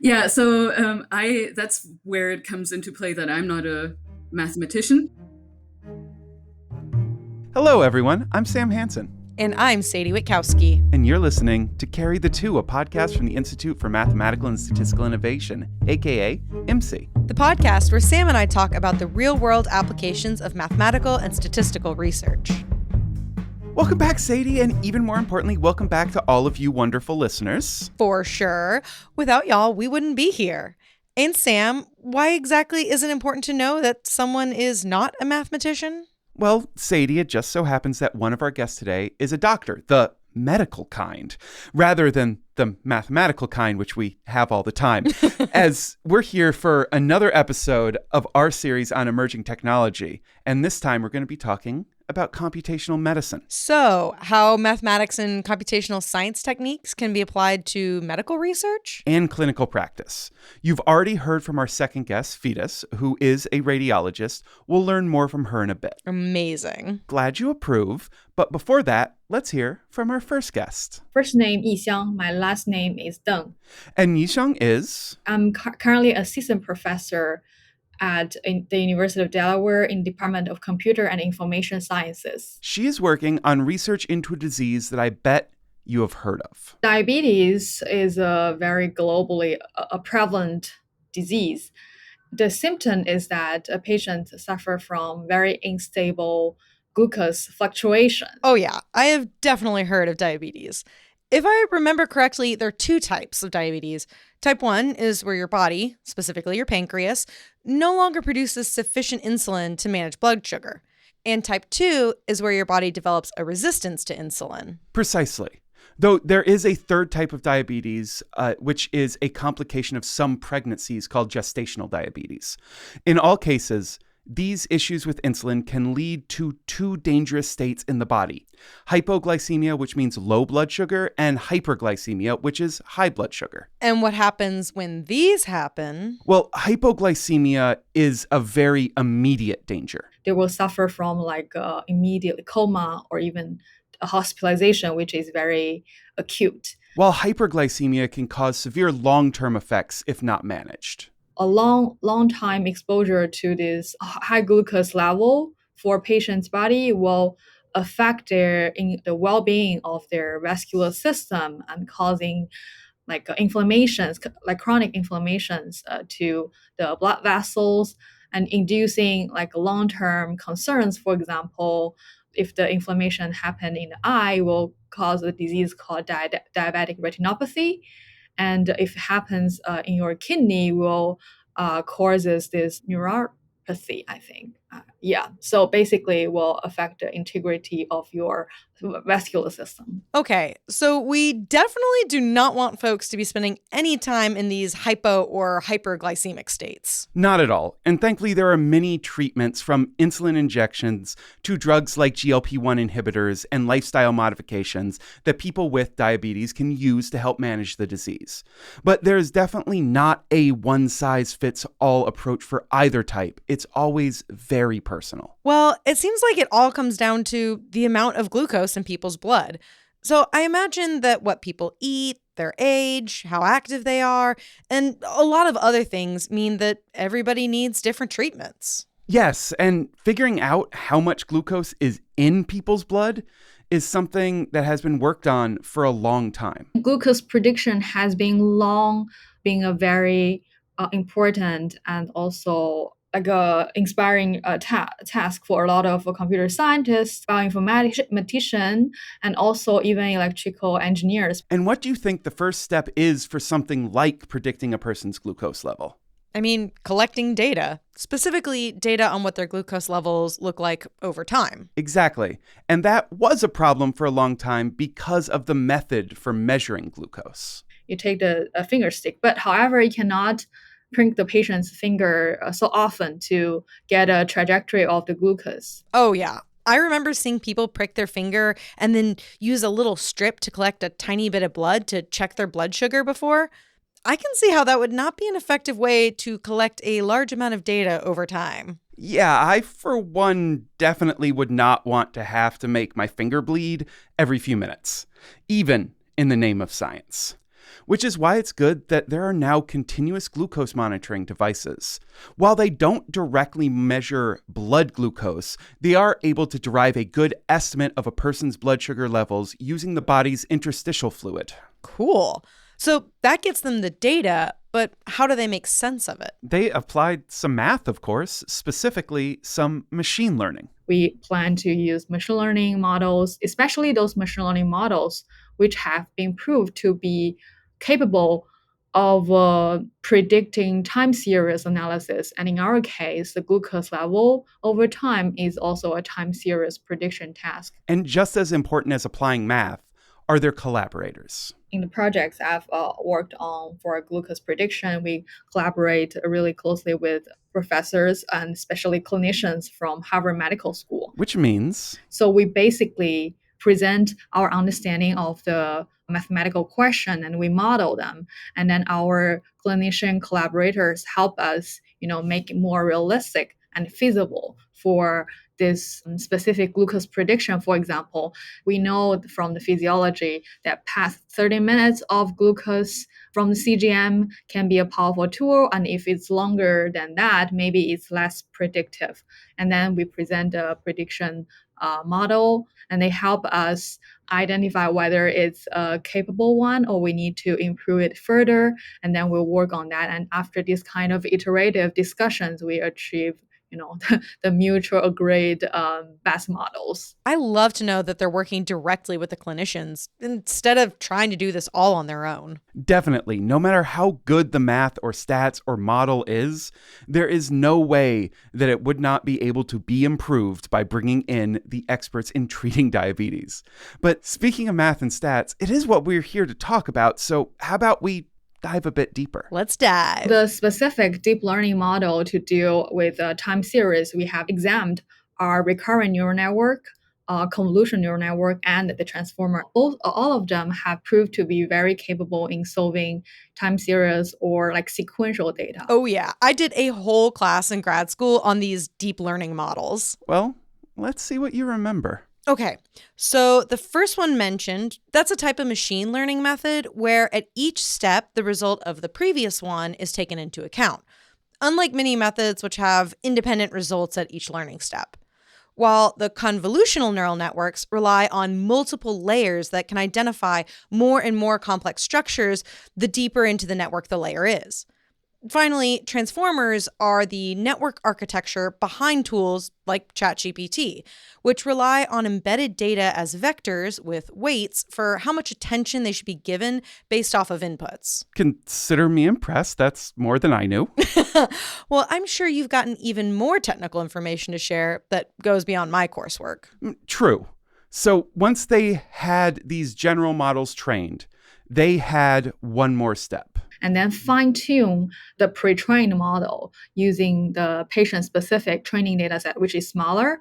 Yeah, so I that's where it comes into play that I'm not a mathematician. Hello, everyone. I'm Sam Hansen, And I'm Sadie Witkowski. and you're listening to Carry the Two, a podcast from the Institute for Mathematical and Statistical Innovation, aka IMSI. The podcast where Sam and I talk about the real-world applications of mathematical and statistical research. Welcome back, Sadie, and even more importantly, welcome back to all of you wonderful listeners. For sure. Without y'all, we wouldn't be here. And Sam, why exactly is it important to know that someone is not a mathematician? Well, Sadie, it just so happens that one of our guests today is a doctor, the medical kind, rather than the mathematical kind, which we have all the time, as we're here for another episode of our series on emerging technology. And this time we're going to be talking about computational medicine. So, how mathematics and computational science techniques can be applied to medical research? And clinical practice. You've already heard from our second guest, Fetus, who is a radiologist. We'll learn more from her in a bit. Amazing. Glad you approve. But before that, let's hear from our first guest. First name Yixiang, my last name is Deng. And Yisheng is... I'm currently assistant professor at the University of Delaware in Department of Computer and Information Sciences. She is working on research into a disease that I bet you have heard of. Diabetes is a very globally a prevalent disease. The symptom is that a patient suffers from very unstable glucose fluctuation. Oh yeah, I have definitely heard of diabetes. If I remember correctly, there are two types of diabetes. Type 1 is where your body, specifically your pancreas, no longer produces sufficient insulin to manage blood sugar. And type 2 is where your body develops a resistance to insulin. Precisely. Though there is a third type of diabetes, which is a complication of some pregnancies called gestational diabetes. In all cases, these issues with insulin can lead to two dangerous states in the body: hypoglycemia, which means low blood sugar, and hyperglycemia, which is high blood sugar. And what happens when these happen? Well, hypoglycemia is a very immediate danger. They will suffer from immediate coma or even a hospitalization, which is very acute. While hyperglycemia can cause severe long-term effects if not managed. A long time exposure to this high glucose level for patient's body will affect the well-being of their vascular system and causing inflammations, like chronic inflammations to the blood vessels and inducing long-term concerns. For example, if the inflammation happen in the eye, will cause a disease called diabetic retinopathy. And if it happens in your kidney, will causes this neuropathy, I think. So basically it will affect the integrity of your vascular system. Okay, so we definitely do not want folks to be spending any time in these hypo or hyperglycemic states. Not at all. And thankfully, there are many treatments, from insulin injections to drugs like GLP-1 inhibitors and lifestyle modifications, that people with diabetes can use to help manage the disease. But there is definitely not a one-size-fits-all approach for either type. It's always very personal. Well, it seems like it all comes down to the amount of glucose in people's blood. So I imagine that what people eat, their age, how active they are, and a lot of other things mean that everybody needs different treatments. Yes, and figuring out how much glucose is in people's blood is something that has been worked on for a long time. Glucose prediction has been a very important and also inspiring task for a lot of computer scientists, bioinformaticians, and also even electrical engineers. And what do you think the first step is for something like predicting a person's glucose level? I mean, collecting data, specifically data on what their glucose levels look like over time. Exactly. And that was a problem for a long time because of the method for measuring glucose. You take the finger stick, but however, you cannot prick the patient's finger so often to get a trajectory of the glucose. Oh, yeah. I remember seeing people prick their finger and then use a little strip to collect a tiny bit of blood to check their blood sugar before. I can see how that would not be an effective way to collect a large amount of data over time. Yeah, I, for one, definitely would not want to have to make my finger bleed every few minutes, even in the name of science. which is why it's good that there are now continuous glucose monitoring devices. While they don't directly measure blood glucose, they are able to derive a good estimate of a person's blood sugar levels using the body's interstitial fluid. Cool. So that gets them the data, but how do they make sense of it? They applied some math, of course, specifically some machine learning. We plan to use machine learning models, especially those machine learning models which have been proved to be capable of predicting time series analysis. And in our case, the glucose level over time is also a time series prediction task. And just as important as applying math are their collaborators. In the projects I've worked on for glucose prediction, we collaborate really closely with professors and especially clinicians from Harvard Medical School. Which means? So we basically present our understanding of the mathematical question and we model them. And then our clinician collaborators help us, make it more realistic and feasible for this specific glucose prediction. For example, we know from the physiology that past 30 minutes of glucose from the CGM can be a powerful tool. And if it's longer than that, maybe it's less predictive. And then we present a prediction model, and they help us identify whether it's a capable one or we need to improve it further. And then we'll work on that. And after this kind of iterative discussions, we achieve the mutual agreed best models. I love to know that they're working directly with the clinicians instead of trying to do this all on their own. Definitely. No matter how good the math or stats or model is, there is no way that it would not be able to be improved by bringing in the experts in treating diabetes. But speaking of math and stats, it is what we're here to talk about. So how about we dive a bit deeper? Let's dive. The specific deep learning model to deal with time series we have examined are recurrent neural network, convolutional neural network, and the transformer. All of them have proved to be very capable in solving time series or like sequential data. Oh yeah, I did a whole class in grad school on these deep learning models. Well, let's see what you remember. Okay, so the first one mentioned, that's a type of machine learning method where at each step, the result of the previous one is taken into account, unlike many methods which have independent results at each learning step. While the convolutional neural networks rely on multiple layers that can identify more and more complex structures the deeper into the network the layer is. Finally, transformers are the network architecture behind tools like ChatGPT, which rely on embedded data as vectors with weights for how much attention they should be given based off of inputs. Consider me impressed. That's more than I knew. Well, I'm sure you've gotten even more technical information to share that goes beyond my coursework. True. So once they had these general models trained, they had one more step. And then fine-tune the pre-trained model using the patient-specific training data set, which is smaller,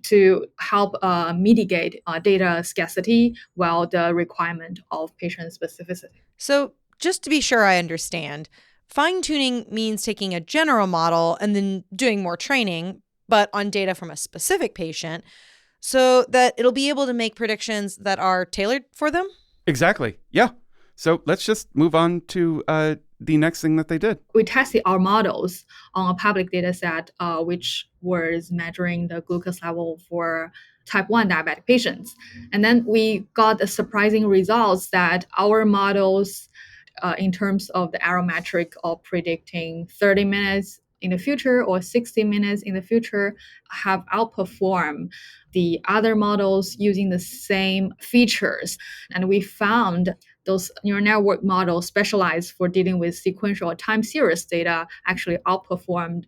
to help mitigate data scarcity while the requirement of patient specificity. So just to be sure I understand, fine-tuning means taking a general model and then doing more training, but on data from a specific patient, so that it'll be able to make predictions that are tailored for them? Exactly. Yeah. So let's just move on to the next thing that they did. We tested our models on a public data set, which was measuring the glucose level for type 1 diabetic patients. And then we got the surprising results that our models, in terms of the error metric of predicting 30 minutes in the future or 60 minutes in the future, have outperformed the other models using the same features. And we found those neural network models specialized for dealing with sequential or time series data actually outperformed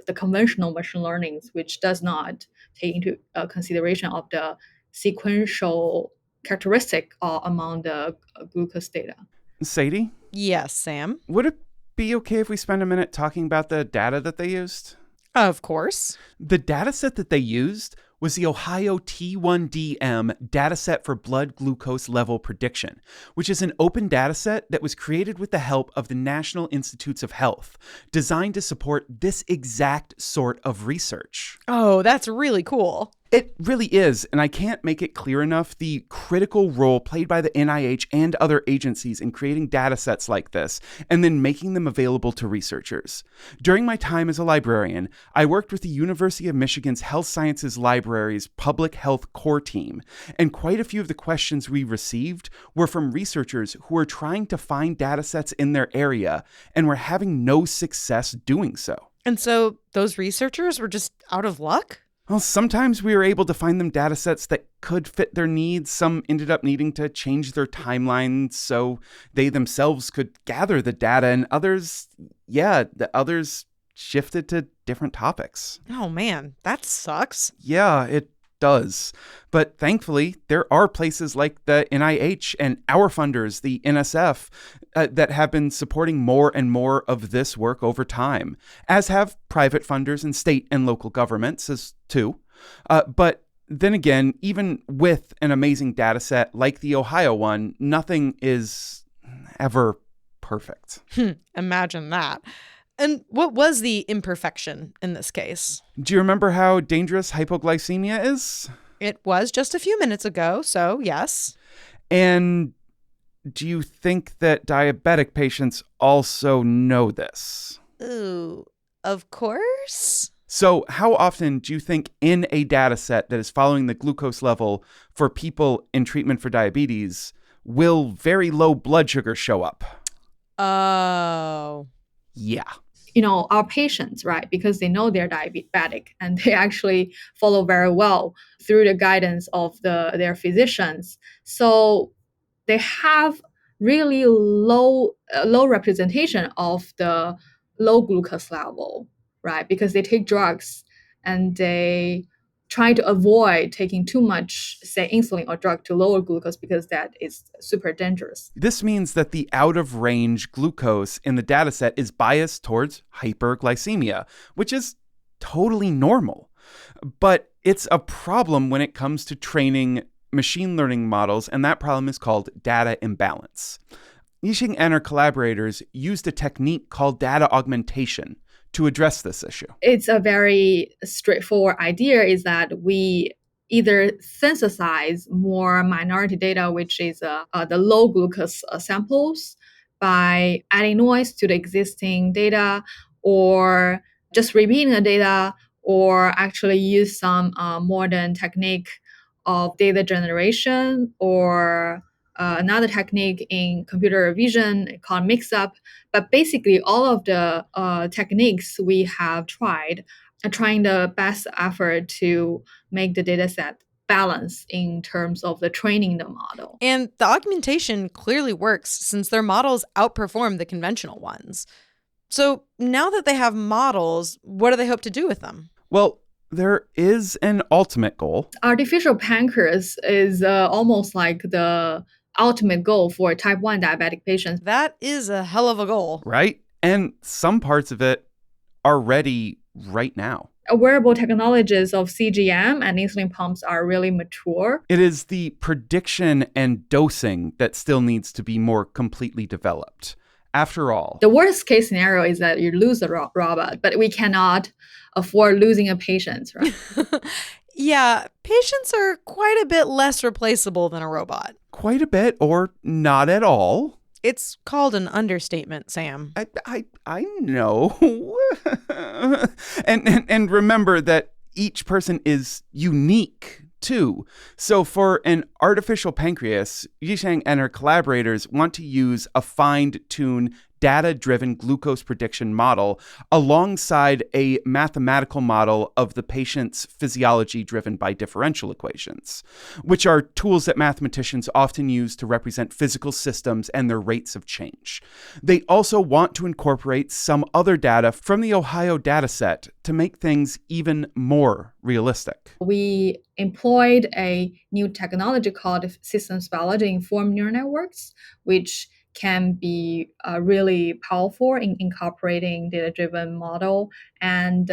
the conventional machine learning, which does not take into consideration of the sequential characteristic among the glucose data. Sadie? Yes, Sam? Would it be okay if we spend a minute talking about the data that they used? Of course. The data set that they used was the Ohio T1DM dataset for blood glucose level prediction, which is an open dataset that was created with the help of the National Institutes of Health, designed to support this exact sort of research. Oh, that's really cool. It really is, and I can't make it clear enough the critical role played by the NIH and other agencies in creating data sets like this and then making them available to researchers. During my time as a librarian, I worked with the University of Michigan's Health Sciences Library's Public Health Core team, and quite a few of the questions we received were from researchers who were trying to find data sets in their area and were having no success doing so. And so those researchers were just out of luck? Well, sometimes we were able to find them data sets that could fit their needs. Some ended up needing to change their timelines so they themselves could gather the data, and others, the others shifted to different topics. Oh man, that sucks. Yeah, it does. But thankfully, there are places like the NIH and our funders, the NSF, that have been supporting more and more of this work over time, as have private funders and state and local governments too. But then again, even with an amazing data set like the Ohio one, nothing is ever perfect. Imagine that. And what was the imperfection in this case? Do you remember how dangerous hypoglycemia is? It was just a few minutes ago, so yes. And do you think that diabetic patients also know this? Ooh, of course. So how often do you think in a data set that is following the glucose level for people in treatment for diabetes will very low blood sugar show up? Oh. Yeah. Our patients, right, because they know they're diabetic and they actually follow very well through the guidance of their physicians. So they have really low representation of the low glucose level, right, because they take drugs and they try to avoid taking too much, say, insulin or drug to lower glucose because that is super dangerous. This means that the out-of-range glucose in the dataset is biased towards hyperglycemia, which is totally normal. But it's a problem when it comes to training machine learning models, and that problem is called data imbalance. Yixing and her collaborators used a technique called data augmentation to address this issue. It's a very straightforward idea, is that we either synthesize more minority data, which is the low glucose samples, by adding noise to the existing data, or just repeating the data, or actually use some modern technique of data generation, or another technique in computer vision called mix-up. But basically, all of the techniques we have tried are trying the best effort to make the data set balance in terms of the training the model. And the augmentation clearly works since their models outperform the conventional ones. So now that they have models, what do they hope to do with them? Well, there is an ultimate goal. Artificial pancreas is almost like the ultimate goal for type 1 diabetic patients. That is a hell of a goal. Right? And some parts of it are ready right now. Wearable technologies of CGM and insulin pumps are really mature. It is the prediction and dosing that still needs to be more completely developed. After all, the worst case scenario is that you lose a robot, but we cannot afford losing a patient, right? Yeah, patients are quite a bit less replaceable than a robot. Quite a bit, or not at all. It's called an understatement, Sam. I know. and remember that each person is unique too. So for an artificial pancreas, Yishang and her collaborators want to use a fine-tuned data-driven glucose prediction model alongside a mathematical model of the patient's physiology driven by differential equations, which are tools that mathematicians often use to represent physical systems and their rates of change. They also want to incorporate some other data from the Ohio dataset to make things even more realistic. We employed a new technology called systems biology informed neural networks, which can be really powerful in incorporating data-driven model and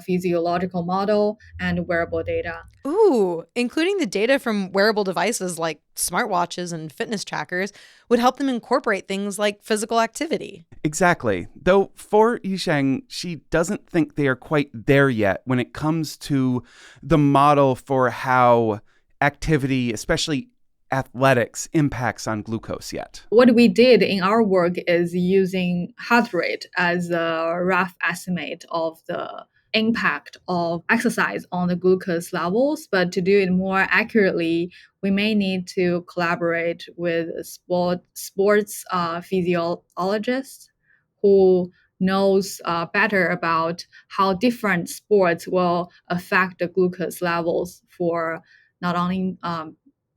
physiological model and wearable data. Ooh, including the data from wearable devices like smartwatches and fitness trackers would help them incorporate things like physical activity. Exactly. Though for Yisheng, she doesn't think they are quite there yet when it comes to the model for how activity, especially athletics, impacts on glucose yet. What we did in our work is using heart rate as a rough estimate of the impact of exercise on the glucose levels. But to do it more accurately, we may need to collaborate with sports physiologists who knows better about how different sports will affect the glucose levels for not only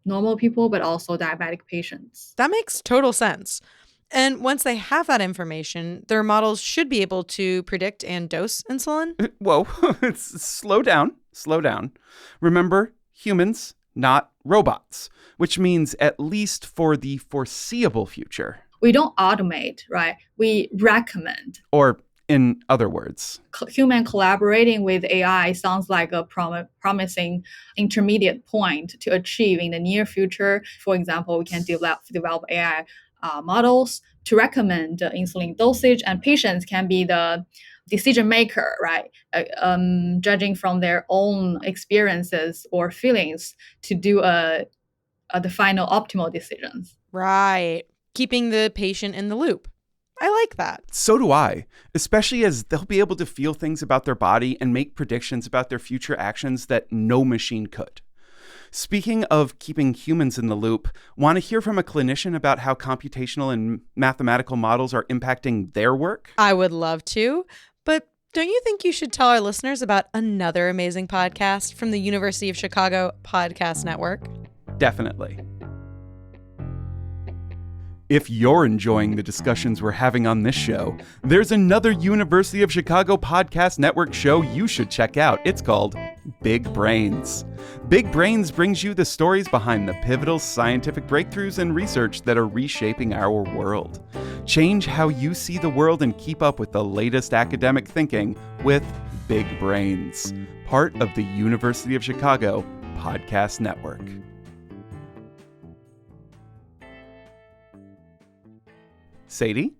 normal people, but also diabetic patients. That makes total sense. And once they have that information, their models should be able to predict and dose insulin. Whoa, slow down, slow down. Remember, humans, not robots, which means at least for the foreseeable future. We don't automate, right? We recommend. Or in other words, Human collaborating with AI sounds like a promising intermediate point to achieve in the near future. For example, we can develop AI models to recommend insulin dosage, and patients can be the decision maker, right? Judging from their own experiences or feelings to do the final optimal decisions. Right. Keeping the patient in the loop. I like that. So do I, especially as they'll be able to feel things about their body and make predictions about their future actions that no machine could. Speaking of keeping humans in the loop, want to hear from a clinician about how computational and mathematical models are impacting their work? I would love to, but don't you think you should tell our listeners about another amazing podcast from the University of Chicago Podcast Network? Definitely. If you're enjoying the discussions we're having on this show, there's another University of Chicago Podcast Network show you should check out. It's called Big Brains. Big Brains brings you the stories behind the pivotal scientific breakthroughs and research that are reshaping our world. Change how you see the world and keep up with the latest academic thinking with Big Brains, part of the University of Chicago Podcast Network. Sadie,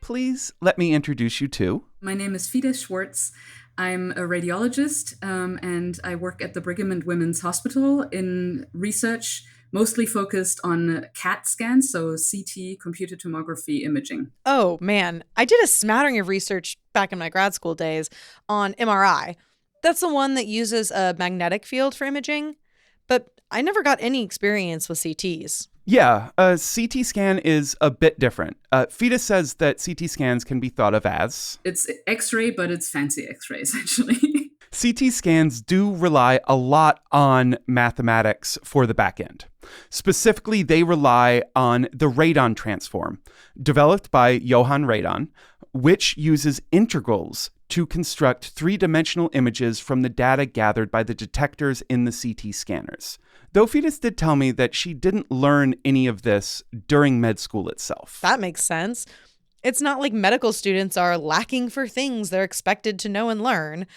please let me introduce you to... My name is Fida Schwartz. I'm a radiologist, and I work at the Brigham and Women's Hospital in research, mostly focused on CAT scans, so CT, computed tomography imaging. Oh, man. I did a smattering of research back in my grad school days on MRI. That's the one that uses a magnetic field for imaging, but I never got any experience with CTs. Yeah, a CT scan is a bit different. Fida says that CT scans can be thought of as... It's X-ray, but it's fancy X-ray, essentially. CT scans do rely a lot on mathematics for the back end. Specifically, they rely on the radon transform, developed by Johann Radon, which uses integrals to construct three-dimensional images from the data gathered by the detectors in the CT scanners. Though Fides did tell me that she didn't learn any of this during med school itself. That makes sense. It's not like medical students are lacking for things they're expected to know and learn.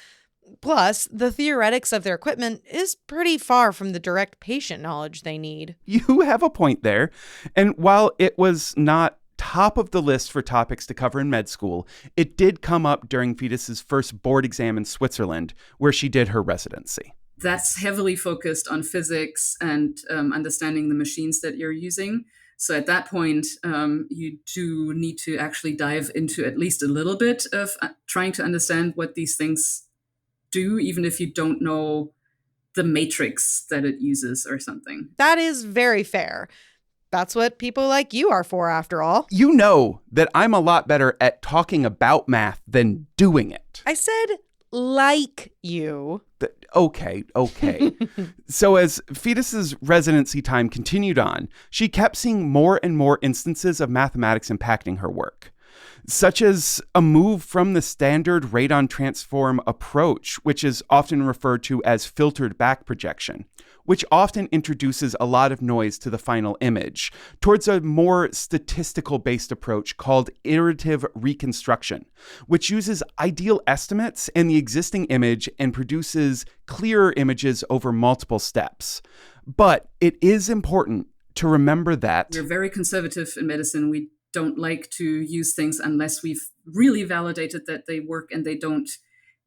Plus, the theoretics of their equipment is pretty far from the direct patient knowledge they need. You have a point there. And while it was not top of the list for topics to cover in med school, it did come up during Fides's first board exam in Switzerland, where she did her residency. That's heavily focused on physics and understanding the machines that you're using. So at that point, you do need to actually dive into at least a little bit of trying to understand what these things do, even if you don't know the matrix that it uses or something. That is very fair. That's what people like you are for, after all. You know that I'm a lot better at talking about math than doing it. I said like you. Okay. So as Fides's residency time continued on, she kept seeing more and more instances of mathematics impacting her work, such as a move from the standard radon transform approach, which is often referred to as filtered back projection, which often introduces a lot of noise to the final image, towards a more statistical-based approach called iterative reconstruction, which uses ideal estimates in the existing image and produces clearer images over multiple steps. But it is important to remember that... We're very conservative in medicine. We don't like to use things unless we've really validated that they work and they don't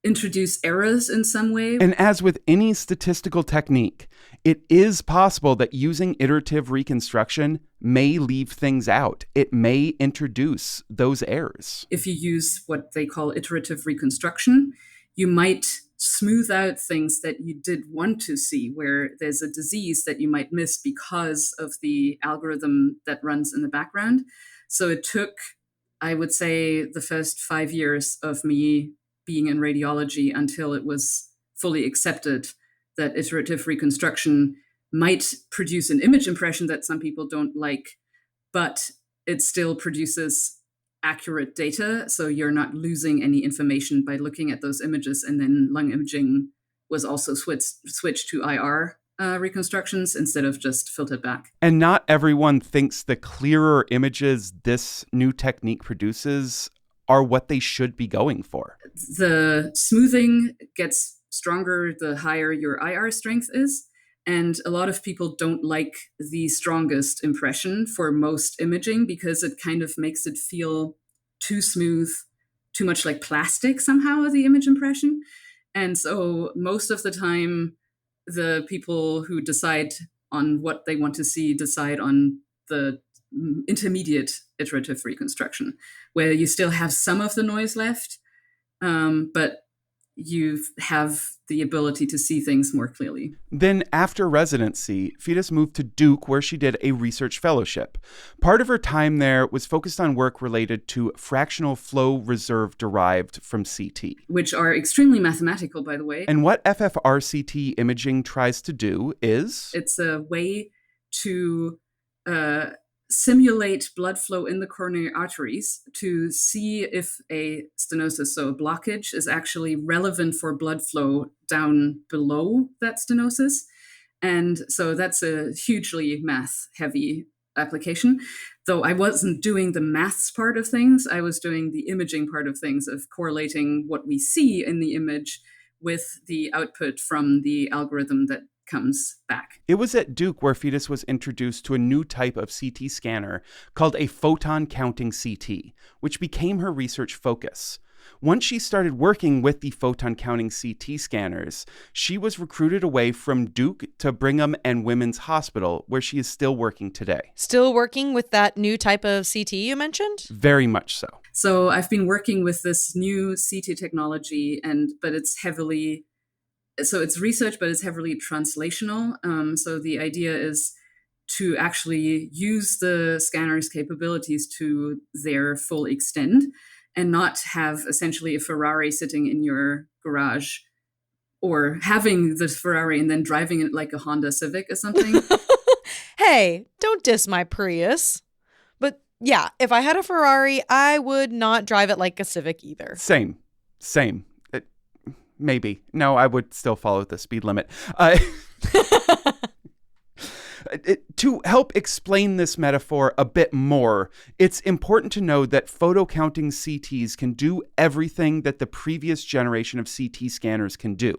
introduce errors in some way. And as with any statistical technique, it is possible that using iterative reconstruction may leave things out. It may introduce those errors. If you use what they call iterative reconstruction, you might smooth out things that you did want to see, where there's a disease that you might miss because of the algorithm that runs in the background. So it took, I would say, the first 5 years of me being in radiology until it was fully accepted that iterative reconstruction might produce an image impression that some people don't like, but it still produces accurate data. So you're not losing any information by looking at those images. And then lung imaging was also switched to IR reconstructions instead of just filtered back. And not everyone thinks the clearer images this new technique produces are what they should be going for. The smoothing gets stronger the higher your IR strength is. And a lot of people don't like the strongest impression for most imaging because it kind of makes it feel too smooth, too much like plastic somehow, the image impression. And so most of the time, the people who decide on what they want to see decide on the intermediate iterative reconstruction, where you still have some of the noise left, but you have the ability to see things more clearly. Then after residency, Fides moved to Duke, where she did a research fellowship. Part of her time there was focused on work related to fractional flow reserve derived from CT. Which are extremely mathematical, by the way. And what FFRCT imaging tries to do is... It's a way to simulate blood flow in the coronary arteries to see if a stenosis, so a blockage, is actually relevant for blood flow down below that stenosis. And so that's a hugely math-heavy application. Though I wasn't doing the maths part of things, I was doing the imaging part of things, of correlating what we see in the image with the output from the algorithm that comes back. It was at Duke where Fides was introduced to a new type of CT scanner called a photon counting CT, which became her research focus. Once she started working with the photon counting CT scanners, she was recruited away from Duke to Brigham and Women's Hospital, where she is still working today. Still working with that new type of CT you mentioned? Very much so. So I've been working with this new CT technology, but it's heavily... So it's research, but it's heavily translational. So the idea is to actually use the scanner's capabilities to their full extent and not have essentially a Ferrari sitting in your garage or having the Ferrari and then driving it like a Honda Civic or something. Hey, don't diss my Prius. But yeah, if I had a Ferrari, I would not drive it like a Civic either. Same. Maybe. No, I would still follow the speed limit. To help explain this metaphor a bit more, it's important to know that photo-counting CTs can do everything that the previous generation of CT scanners can do.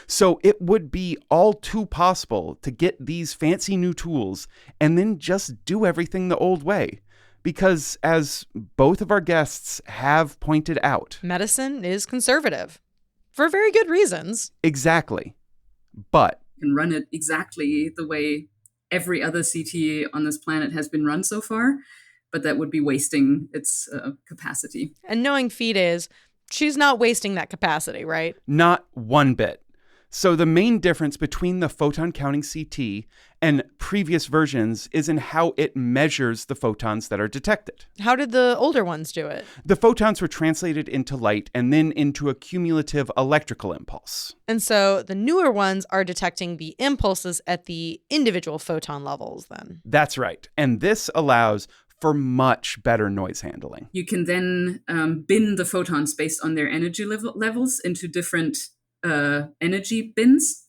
So it would be all too possible to get these fancy new tools and then just do everything the old way. Because, as both of our guests have pointed out, medicine is conservative. For very good reasons. Exactly. But you can run it exactly the way every other CT on this planet has been run so far, but that would be wasting its capacity. And knowing Fides, she's not wasting that capacity, right? Not one bit. So the main difference between the photon counting CT and previous versions is in how it measures the photons that are detected. How did the older ones do it? The photons were translated into light and then into a cumulative electrical impulse. And so the newer ones are detecting the impulses at the individual photon levels then. That's right. And this allows for much better noise handling. You can then bin the photons based on their energy levels into different energy bins,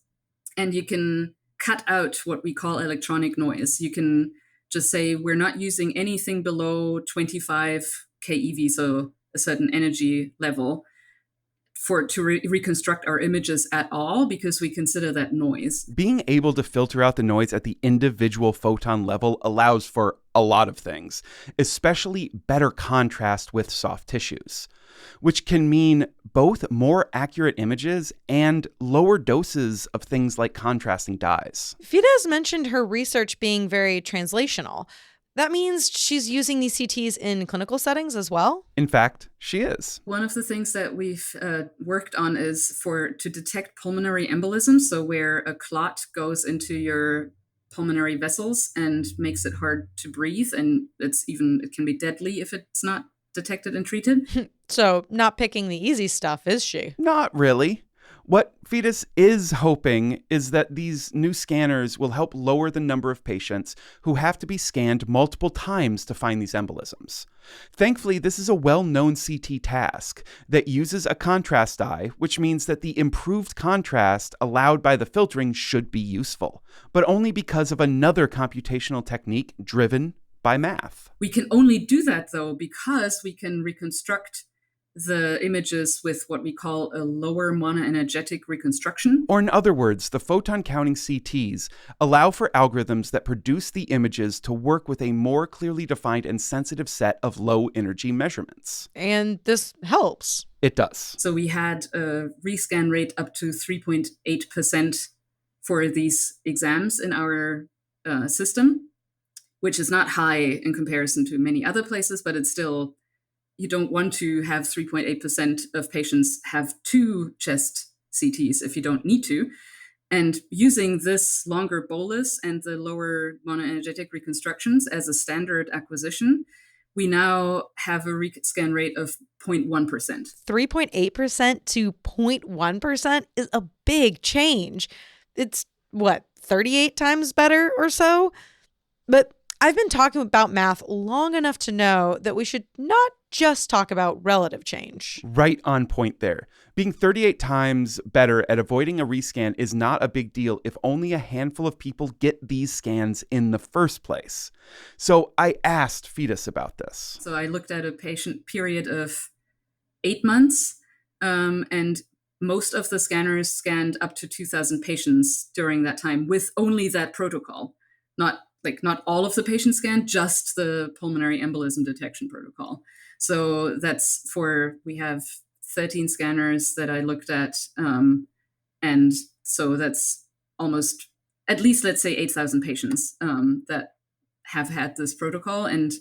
and you can cut out what we call electronic noise. You can just say we're not using anything below 25 keV, so a certain energy level, reconstruct our images at all, because we consider that noise. Being able to filter out the noise at the individual photon level allows for a lot of things, especially better contrast with soft tissues, which can mean both more accurate images and lower doses of things like contrasting dyes. Fides mentioned her research being very translational. That means she's using these CTs in clinical settings as well? In fact, she is. One of the things that we've worked on is to detect pulmonary embolism, so where a clot goes into your pulmonary vessels and makes it hard to breathe, and it can be deadly if it's not detected and treated. So not picking the easy stuff, is she? Not really. What Fides is hoping is that these new scanners will help lower the number of patients who have to be scanned multiple times to find these embolisms. Thankfully, this is a well-known CT task that uses a contrast dye, which means that the improved contrast allowed by the filtering should be useful, but only because of another computational technique driven by math. We can only do that, though, because we can reconstruct the images with what we call a lower monoenergetic reconstruction. Or in other words, the photon counting CTs allow for algorithms that produce the images to work with a more clearly defined and sensitive set of low energy measurements. And this helps. It does. So we had a rescan rate up to 3.8% for these exams in our system, which is not high in comparison to many other places, but it's still, you don't want to have 3.8% of patients have two chest CTs if you don't need to. And using this longer bolus and the lower monoenergetic reconstructions as a standard acquisition, we now have a rescan rate of 0.1%. 3.8% to 0.1% is a big change. It's, 38 times better or so? But I've been talking about math long enough to know that we should not just talk about relative change. Right on point there. Being 38 times better at avoiding a rescan is not a big deal if only a handful of people get these scans in the first place. So I asked Fides about this. So I looked at a patient period of 8 months, and most of the scanners scanned up to 2,000 patients during that time with only that protocol. Not all of the patients scanned, just the pulmonary embolism detection protocol. So we have 13 scanners that I looked at. And so that's almost, at least let's say 8,000 patients that have had this protocol. And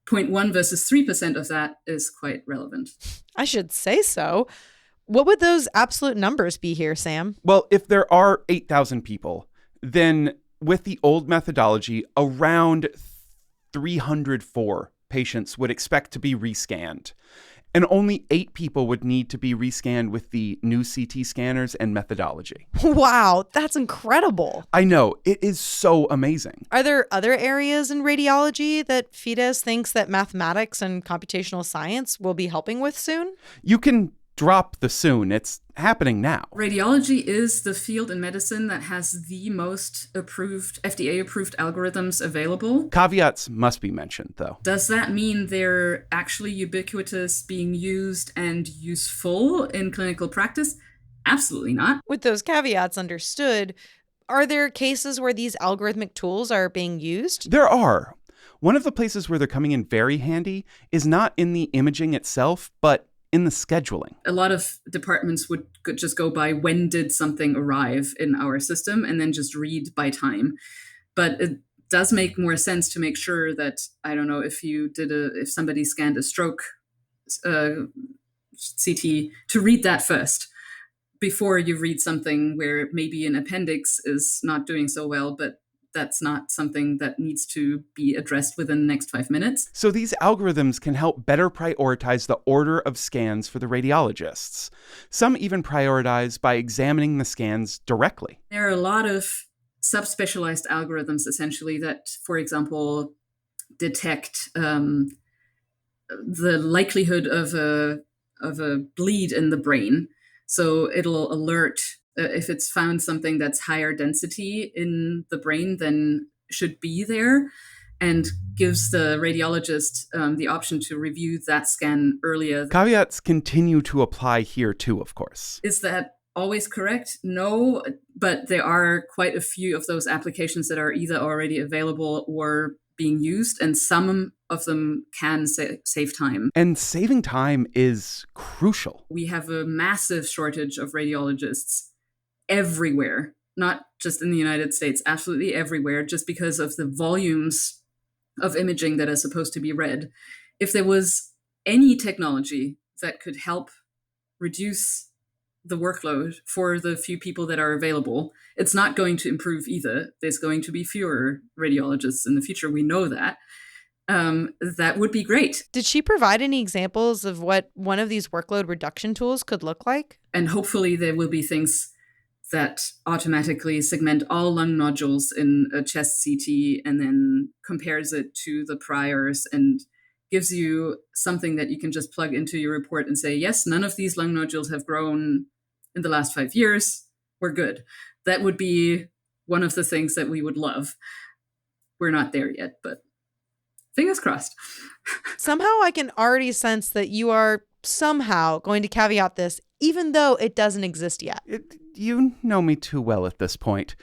0.1 versus 3% of that is quite relevant. I should say so. What would those absolute numbers be here, Sam? Well, if there are 8,000 people, then with the old methodology, around 304 patients would expect to be rescanned. And only 8 people would need to be rescanned with the new CT scanners and methodology. Wow, that's incredible. I know, it is so amazing. Are there other areas in radiology that Fides thinks that mathematics and computational science will be helping with soon? You can drop the soon. It's happening now. Radiology is the field in medicine that has the most FDA-approved algorithms available. Caveats must be mentioned, though. Does that mean they're actually ubiquitous, being used and useful in clinical practice? Absolutely not. With those caveats understood, are there cases where these algorithmic tools are being used? There are. One of the places where they're coming in very handy is not in the imaging itself, but in the scheduling. A lot of departments would just go by when did something arrive in our system and then just read by time. But it does make more sense to make sure that, I don't know, if somebody scanned a stroke CT, to read that first before you read something where maybe an appendix is not doing so well, but that's not something that needs to be addressed within the next 5 minutes. So these algorithms can help better prioritize the order of scans for the radiologists. Some even prioritize by examining the scans directly. There are a lot of subspecialized algorithms, essentially, that, for example, detect the likelihood of a bleed in the brain. So it'll alert if it's found something that's higher density in the brain than should be there. and gives the radiologist the option to review that scan earlier. Caveats continue to apply here too, of course. Is that always correct? No, but there are quite a few of those applications that are either already available or being used, and some of them can save time. And saving time is crucial. We have a massive shortage of radiologists everywhere, not just in the United States, absolutely everywhere, just because of the volumes of imaging that are supposed to be read. If there was any technology that could help reduce the workload for the few people that are available, it's not going to improve either. There's going to be fewer radiologists in the future. We know that. That would be great. Did she provide any examples of what one of these workload reduction tools could look like? And hopefully there will be things that automatically segment all lung nodules in a chest CT and then compares it to the priors and gives you something that you can just plug into your report and say, yes, none of these lung nodules have grown in the last 5 years. We're good. That would be one of the things that we would love. We're not there yet, but fingers crossed. Somehow I can already sense that you are somehow going to caveat this, even though it doesn't exist yet. You know me too well at this point.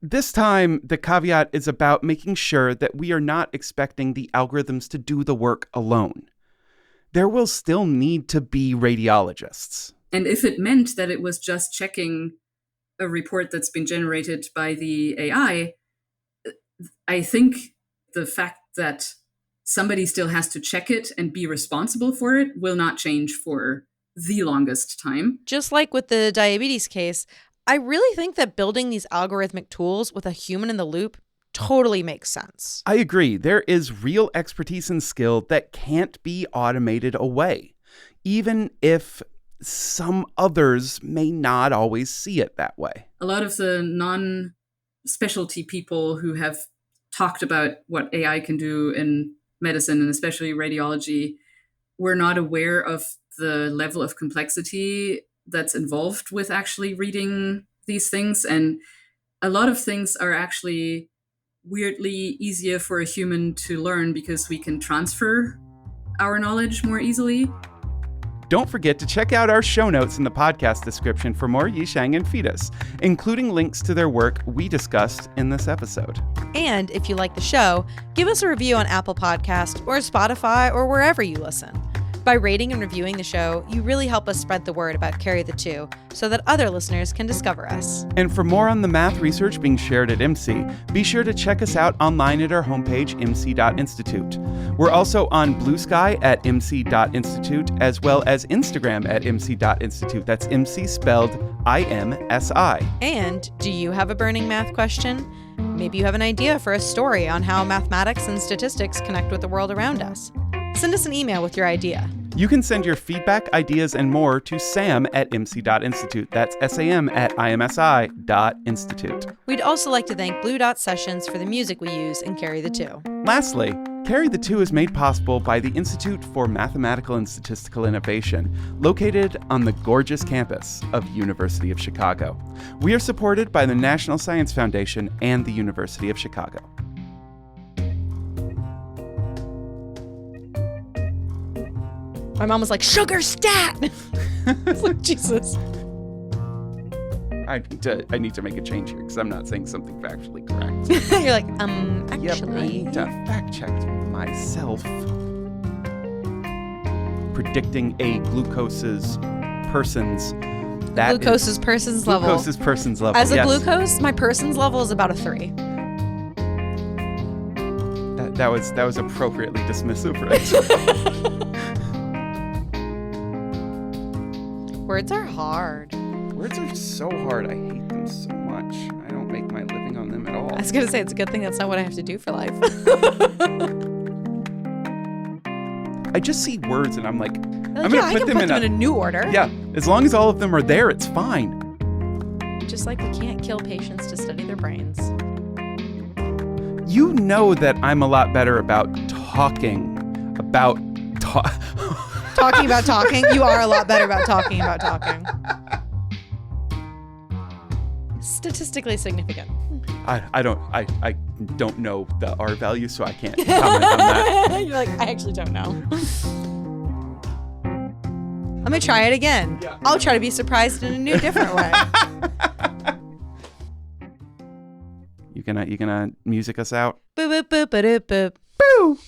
This time, the caveat is about making sure that we are not expecting the algorithms to do the work alone. There will still need to be radiologists. And if it meant that it was just checking a report that's been generated by the AI, I think the fact that somebody still has to check it and be responsible for it will not change for the longest time. Just like with the diabetes case, I really think that building these algorithmic tools with a human in the loop totally makes sense. I agree. There is real expertise and skill that can't be automated away, even if some others may not always see it that way. A lot of the non-specialty people who have talked about what AI can do in medicine, and especially radiology, were not aware of the level of complexity that's involved with actually reading these things. And a lot of things are actually weirdly easier for a human to learn because we can transfer our knowledge more easily. Don't forget to check out our show notes in the podcast description for more Yishang and Fetus, including links to their work we discussed in this episode. And if you like the show, give us a review on Apple Podcast or Spotify or wherever you listen. By rating and reviewing the show, you really help us spread the word about Carry the Two so that other listeners can discover us. And for more on the math research being shared at IMSI, be sure to check us out online at our homepage, imsi.institute. We're also on Blue Sky at imsi.institute, as well as Instagram at imsi.institute. That's IMSI spelled IMSI. And do you have a burning math question? Maybe you have an idea for a story on how mathematics and statistics connect with the world around us. Send us an email with your idea. You can send your feedback, ideas, and more to sam@imsi.institute. That's sam@imsi.institute. We'd also like to thank Blue Dot Sessions for the music we use in Carry the Two. Lastly, Carry the Two is made possible by the Institute for Mathematical and Statistical Innovation, located on the gorgeous campus of University of Chicago. We are supported by the National Science Foundation and the University of Chicago. My mom was like, sugar stat! It's like, Jesus. I need to make a change here because I'm not saying something factually correct. You're like, Yep, I actually. need to fact check myself. Predicting a glucose's person's Glucose's person's level. Glucose's person's level. As a yes. glucose, my person's level is about a 3. That was appropriately dismissive, right? Words are hard. Words are so hard. I hate them so much. I don't make my living on them at all. I was going to say, it's a good thing that's not what I have to do for life. I just see words and I'm like, Like, I'm going to I put can them put in them in a new order. Yeah, as long as all of them are there, it's fine. Just like we can't kill patients to study their brains. You know that I'm a lot better about talking about Talking about talking? You are a lot better about talking about talking. statistically significant. I don't know the R value, so I can't comment on that. You're like, I actually don't know. Let me try it again. Yeah. I'll try to be surprised in a new, different way. You gonna music us out? Boop, boop, boop, boop, boop. Boo!